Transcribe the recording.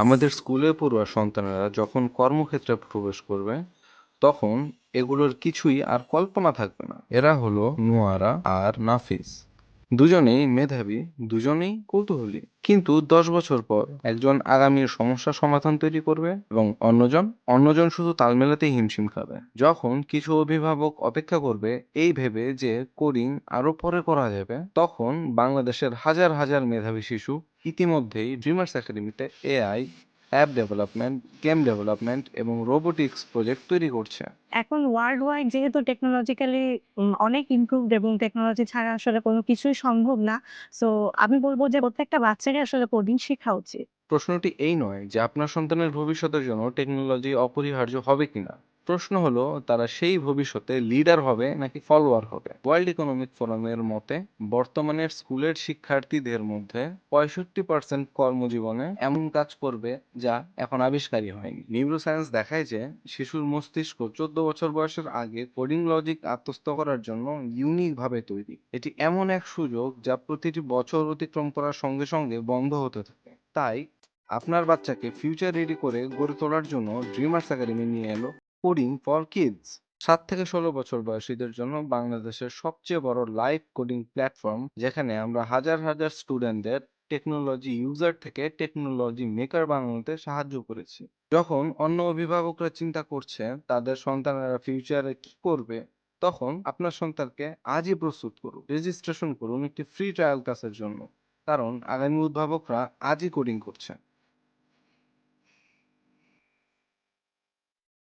আমাদের স্কুলে পড়ুয়া সন্তানেরা যখন কর্মক্ষেত্রে প্রবেশ করবে তখন এগুলোর কিছুই আর কল্পনা থাকবে না। এরা হলো নোয়ারা আর নাফিস। দুজনেই মেধাবী, দুজনেই কৌতূহলী, কিন্তু 10 বছর পর একজন আগামীর সমস্যা সমাধান তৈরি করবে এবং অন্যজন শুধু তাল মেলাতেই হিমশিম খাবে। যখন কিছু অভিভাবক অপেক্ষা করবে এই ভেবে যে কোডিং আরো পরে করা যাবে, তখন বাংলাদেশের হাজার হাজার মেধাবী শিশু ইতিমধ্যেই ড্রিমার্স একাডেমিতে AI, app development, game development এবং রোবোটিক্স প্রজেক্ট তৈরি করছে। এখন ওয়ার্ল্ড ওয়াইড যেহেতু টেকনোলজিক্যালি অনেক ইমপ্রুভড এবং টেকনোলজি ছাড়া আসলে কোনো কিছুই সম্ভব না। সো আমি বলব যে প্রত্যেকটা বাচ্চারই আসলে কোডিং শেখা উচিত। প্রশ্নটি এই নয় যে আপনার সন্তানের ভবিষ্যতের জন্য টেকনোলজি অপরিহার্য হবে কিনা। প্রশ্ন হলো তারা সেই ভবিষ্যতে লিডার হবে নাকি ফলোয়ার হবে। ওয়ার্ল্ড ইকোনমিক ফোরামের মতে বর্তমানের স্কুলের শিক্ষার্থীদের মধ্যে 65% কর্মজীবনে এমন কাজ করবে যা এখন আবিষ্কারই হয়নি। নিউরোসায়েন্স দেখায় যে শিশুর মস্তিষ্ক 14 বছর বয়সের আগে কোডিং লজিক আত্মস্থ করার জন্য ইউনিক ভাবে তৈরি। এটি এমন এক সুযোগ যা প্রতিটি বছর অতিক্রম করার সঙ্গে সঙ্গে বন্ধ হতে থাকে। তাই আপনার বাচ্চাকে ফিউচার রেডি করে গড়ে তোলার জন্য ড্রিমার্স একাডেমি নিয়ে এলো কোডিং ফর কিডস। 7 থেকে 16 বছর বয়সীদের জন্য বাংলাদেশের সবচেয়ে বড় লাইভ কোডিং প্ল্যাটফর্ম, যেখানে আমরা হাজার হাজার স্টুডেন্টদের টেকনোলজি ইউজার থেকে টেকনোলজি মেকার বানানোতে সাহায্য করেছি। যখন অন্য অভিভাবকরা চিন্তা করছে তাদের সন্তানেরা ফিউচারে কি করবে, তখন আপনার সন্তানকে আজই প্রস্তুত করুন। রেজিস্ট্রেশন করুন একটি ফ্রি ট্রায়াল ক্লাসের জন্য, কারণ আগামী উদ্ভাবকরা আজই কোডিং করছে।